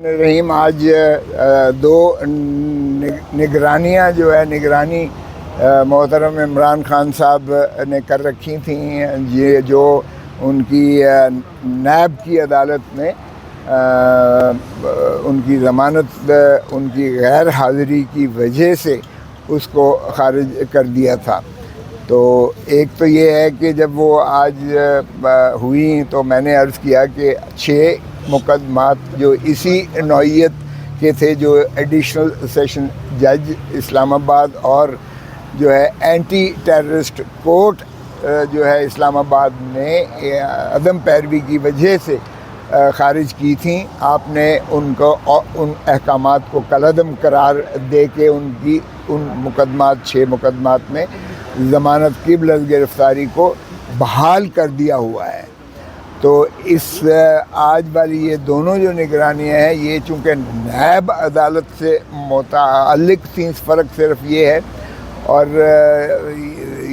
رحیم آج دو نگرانیاں جو ہے نگرانی محترم عمران خان صاحب نے کر رکھی تھیں، یہ جو ان کی نیب کی عدالت نے ان کی ضمانت ان کی غیر حاضری کی وجہ سے اس کو خارج کر دیا تھا۔ تو ایک تو یہ ہے کہ جب وہ آج ہوئی تو میں نے عرض کیا کہ 6 مقدمات جو اسی نوعیت کے تھے، جو ایڈیشنل سیشن جج اسلام آباد اور جو ہے اینٹی ٹیررسٹ کورٹ جو ہے اسلام آباد نے عدم پیروی کی وجہ سے خارج کی تھیں، آپ نے ان احکامات کو کالعدم قرار دے کے ان مقدمات 6 مقدمات میں ضمانت قبل از گرفتاری کو بحال کر دیا ہوا ہے۔ تو اس آج والی یہ دونوں جو نگرانیاں ہیں، یہ چونکہ نیب عدالت سے متعلق تھیں، فرق صرف یہ ہے، اور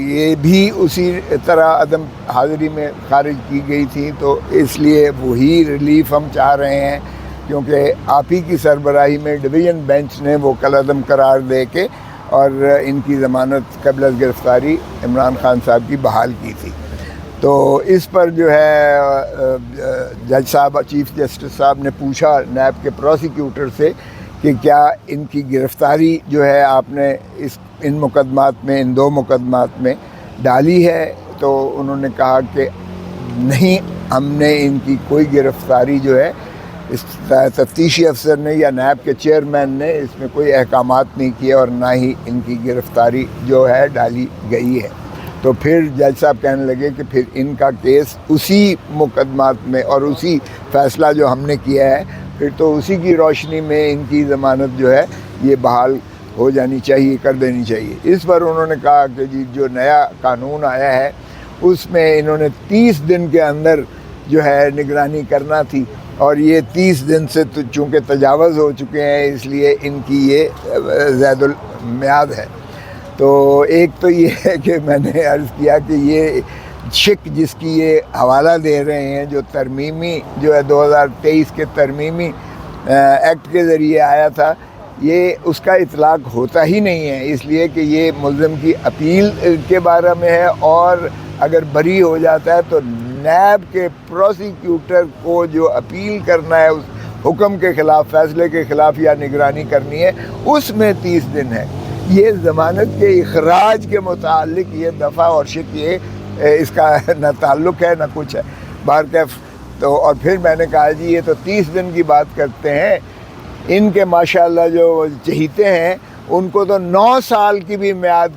یہ بھی اسی طرح عدم حاضری میں خارج کی گئی تھی، تو اس لیے وہی ریلیف ہم چاہ رہے ہیں، کیونکہ آپ ہی کی سربراہی میں ڈویژن بینچ نے وہ کالعدم قرار دے کے اور ان کی ضمانت قبل از گرفتاری عمران خان صاحب کی بحال کی تھی۔ تو اس پر جو ہے جج صاحب، چیف جسٹس صاحب نے پوچھا نیب کے پروسیکیوٹر سے کہ کیا ان کی گرفتاری جو ہے آپ نے ان مقدمات میں، ان 2 مقدمات میں ڈالی ہے؟ تو انہوں نے کہا کہ نہیں، ہم نے ان کی کوئی گرفتاری جو ہے اس تفتیشی افسر نے یا نیب کے چیئرمین نے اس میں کوئی احکامات نہیں کیے، اور نہ ہی ان کی گرفتاری جو ہے ڈالی گئی ہے۔ تو پھر جج صاحب کہنے لگے کہ پھر ان کا کیس اسی مقدمات میں اور اسی فیصلہ جو ہم نے کیا ہے، پھر تو اسی کی روشنی میں ان کی ضمانت جو ہے یہ بحال ہو جانی چاہیے، کر دینی چاہیے۔ اس پر انہوں نے کہا کہ جی جو نیا قانون آیا ہے اس میں انہوں نے 30 دن کے اندر جو ہے نگرانی کرنا تھی، اور یہ 30 دن سے چونکہ تجاوز ہو چکے ہیں، اس لیے ان کی یہ زید المیعاد ہے۔ تو ایک تو یہ ہے کہ میں نے عرض کیا کہ یہ شک جس کی یہ حوالہ دے رہے ہیں، جو ترمیمی جو ہے 2023 کے ترمیمی ایکٹ کے ذریعے آیا تھا، یہ اس کا اطلاق ہوتا ہی نہیں ہے، اس لیے کہ یہ ملزم کی اپیل کے بارے میں ہے، اور اگر بری ہو جاتا ہے تو نیب کے پروسیکیوٹر کو جو اپیل کرنا ہے اس حکم کے خلاف، فیصلے کے خلاف یا نگرانی کرنی ہے، اس میں 30 دن ہے۔ یہ ضمانت کے اخراج کے متعلق یہ دفعہ اور شک یہ اس کا نہ تعلق ہے نہ کچھ ہے بہرکیف۔ تو اور پھر میں نے کہا جی یہ تو 30 دن کی بات کرتے ہیں، ان کے ماشاءاللہ جو چہیتے ہیں ان کو تو 9 سال کی بھی میعاد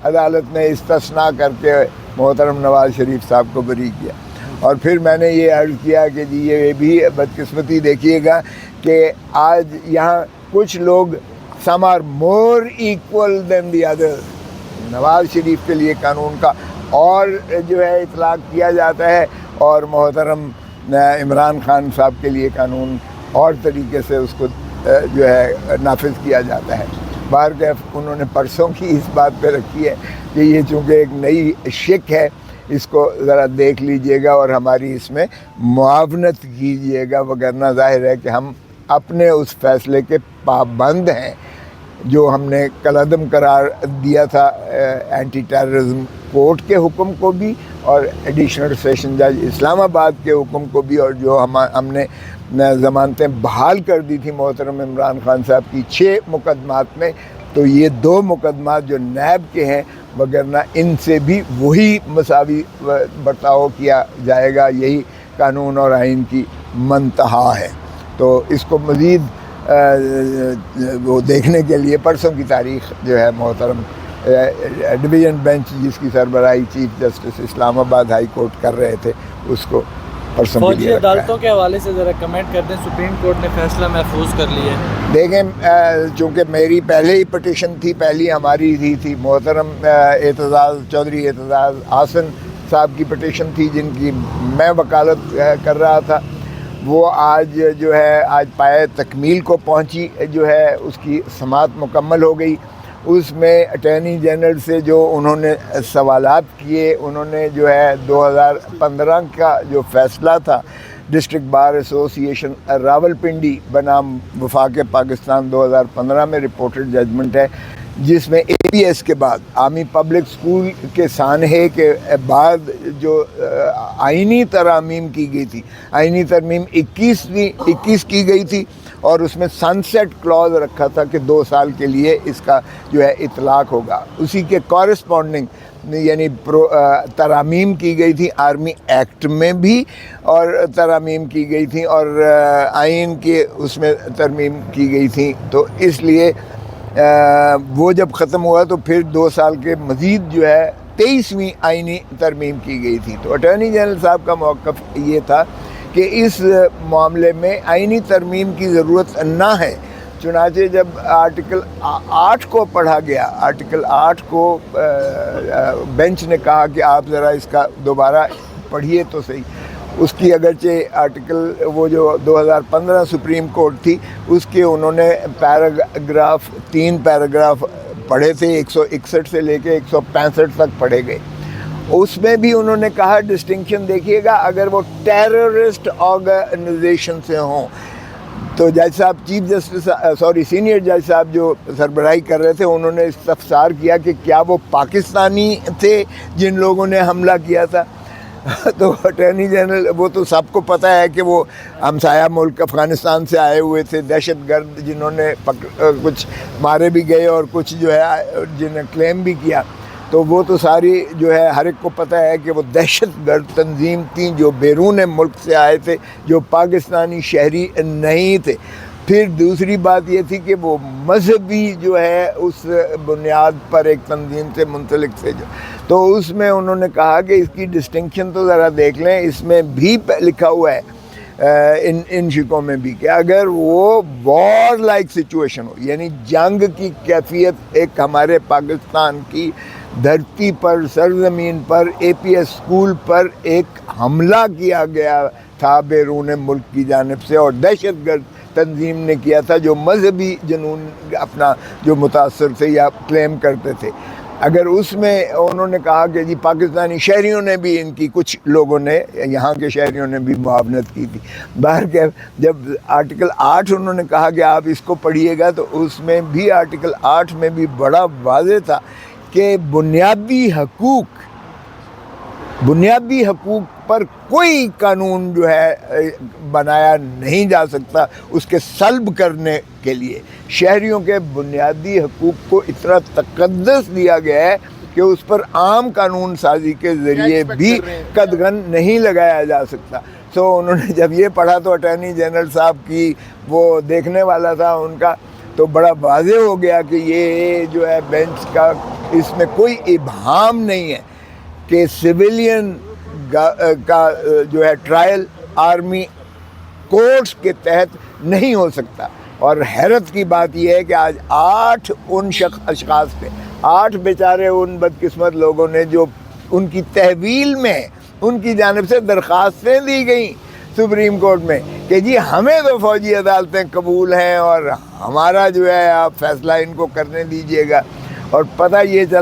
عدالت نے استثناء کر کے محترم نواز شریف صاحب کو بری کیا۔ اور پھر میں نے یہ عرض کیا کہ جی یہ بھی بدقسمتی دیکھیے گا کہ آج یہاں کچھ لوگ some are more equal than the others۔ Nawaz Sharif کے لیے قانون کا اور جو ہے اطلاق کیا جاتا ہے، اور محترم عمران خان صاحب کے لیے قانون اور طریقے سے اس کو جو ہے نافذ کیا جاتا ہے۔ بہرکیف انہوں نے پرسوں کی اس بات پہ رکھی ہے کہ یہ چونکہ ایک نئی شک ہے، اس کو ذرا دیکھ لیجئے گا اور ہماری اس میں معاونت کیجئے گا، وگرنہ ظاہر ہے کہ ہم اپنے اس فیصلے کے پابند ہیں جو ہم نے کالعدم قرار دیا تھا اینٹی ٹیررزم کورٹ کے حکم کو بھی، اور ایڈیشنل سیشن جج اسلام آباد کے حکم کو بھی، اور جو ہم نے ضمانتیں بحال کر دی تھی محترم عمران خان صاحب کی 6 مقدمات میں، تو یہ 2 مقدمات جو نیب کے ہیں، وگرنہ ان سے بھی وہی مساوی برتاؤ کیا جائے گا، یہی قانون اور آئین کی منتہا ہے۔ تو اس کو مزید وہ دیکھنے کے لیے پرسوں کی تاریخ جو ہے محترم ڈویژن بینچ جس کی سربراہی چیف جسٹس اسلام آباد ہائی کورٹ کر رہے تھے، اس کو پرسوں کے لیے فوجی عدالتوں کے حوالے سے ذرا کمنٹ کر دیں، سپریم کورٹ نے فیصلہ محفوظ کر لیا ہے۔ دیکھیں چونکہ میری پہلے ہی پٹیشن تھی، پہلی ہماری تھی محترم اعتزاز چودھری اعتزاز حسن صاحب کی پٹیشن تھی، جن کی میں وکالت کر رہا تھا، وہ آج جو ہے آج پائے تکمیل کو پہنچی، جو ہے اس کی سماعت مکمل ہو گئی۔ اس میں اٹارنی جنرل سے جو انہوں نے سوالات کیے، انہوں نے جو ہے 2015 کا جو فیصلہ تھا ڈسٹرکٹ بار ایسوسیشن راولپنڈی بنام وفاق پاکستان 2015 میں رپورٹڈ ججمنٹ ہے، جس میں اے پی ایس کے بعد آرمی پبلک اسکول کے سانحے کے بعد جو آئینی ترامیم کی گئی تھی، آئینی ترمیم 21 کی گئی تھی، اور اس میں سن سیٹ کلاز رکھا تھا کہ 2 سال کے لیے اس کا جو ہے اطلاق ہوگا۔ اسی کے کورسپونڈنگ یعنی ترامیم کی گئی تھی آرمی ایکٹ میں بھی، اور ترامیم کی گئی تھی اور آئین کے اس میں ترمیم کی گئی تھی۔ تو اس لیے وہ جب ختم ہوا تو پھر 2 سال کے مزید جو ہے 23ویں آئینی ترمیم کی گئی تھی۔ تو اٹارنی جنرل صاحب کا موقف یہ تھا کہ اس معاملے میں آئینی ترمیم کی ضرورت نہ ہے۔ چنانچہ جب آرٹیکل 8 کو پڑھا گیا، آرٹیکل 8 کو بینچ نے کہا کہ آپ ذرا اس کا دوبارہ پڑھیے تو صحیح۔ اس کی اگرچہ آرٹیکل وہ جو 2015 سپریم کورٹ تھی، اس کے انہوں نے پیراگراف 3 پیراگراف پڑھے تھے، 161 سے لے کے 165 تک پڑھے گئے۔ اس میں بھی انہوں نے کہا ڈسٹنکشن دیکھیے گا، اگر وہ ٹیررسٹ آرگنائزیشن سے ہوں تو جج صاحب سینئر جج صاحب جو سربراہی کر رہے تھے، انہوں نے استفسار کیا کہ کیا وہ پاکستانی تھے جن لوگوں نے حملہ کیا تھا؟ تو اٹارنی جنرل، وہ تو سب کو پتہ ہے کہ وہ ہمسایہ ملک افغانستان سے آئے ہوئے تھے دہشت گرد، جنہوں نے کچھ مارے بھی گئے اور کچھ جو ہے جنہیں کلیم بھی کیا، تو وہ تو ساری جو ہے ہر ایک کو پتہ ہے کہ وہ دہشت گرد تنظیم تھیں جو بیرون ملک سے آئے تھے، جو پاکستانی شہری نہیں تھے۔ پھر دوسری بات یہ تھی کہ وہ مذہبی جو ہے اس بنیاد پر ایک تنظیم سے منسلک تھے، تو اس میں انہوں نے کہا کہ اس کی ڈسٹنکشن تو ذرا دیکھ لیں، اس میں بھی لکھا ہوا ہے ان شکوں میں بھی کہ اگر وہ وار لائک سچویشن ہو، یعنی جنگ کی کیفیت ایک ہمارے پاکستان کی دھرتی پر، سرزمین پر، اے پی ایس اسکول پر ایک حملہ کیا گیا تھا بیرون ملک کی جانب سے، اور دہشت گرد تنظیم نے کیا تھا جو مذہبی جنون اپنا جو متاثر تھے یا کلیم کرتے تھے، اگر اس میں انہوں نے کہا کہ جی پاکستانی شہریوں نے بھی، ان کی کچھ لوگوں نے، یہاں کے شہریوں نے بھی معاونت کی تھی۔ بہرکیف جب آرٹیکل 8 انہوں نے کہا کہ آپ اس کو پڑھیے گا، تو اس میں بھی آرٹیکل 8 میں بھی بڑا واضح تھا کہ بنیادی حقوق پر کوئی قانون جو ہے بنایا نہیں جا سکتا اس کے سلب کرنے کے لیے۔ شہریوں کے بنیادی حقوق کو اتنا تقدس دیا گیا ہے کہ اس پر عام قانون سازی کے ذریعے بھی قدغن نہیں لگایا جا سکتا۔ سو انہوں نے جب یہ پڑھا تو اٹارنی جنرل صاحب کی وہ دیکھنے والا تھا ان کا، تو بڑا واضح ہو گیا کہ یہ جو ہے بینچ کا اس میں کوئی ابہام نہیں ہے کہ سویلین کا جو ہے ٹرائل آرمی کورٹس کے تحت نہیں ہو سکتا۔ اور حیرت کی بات یہ ہے کہ آج 8 ان اشخاص پہ، 8 بیچارے ان بدقسمت لوگوں نے جو ان کی تحویل میں ان کی جانب سے درخواستیں دی گئیں سپریم کورٹ میں کہ جی ہمیں تو فوجی عدالتیں قبول ہیں اور ہمارا جو ہے آپ فیصلہ ان کو کرنے دیجئے گا، اور پتہ یہ چلا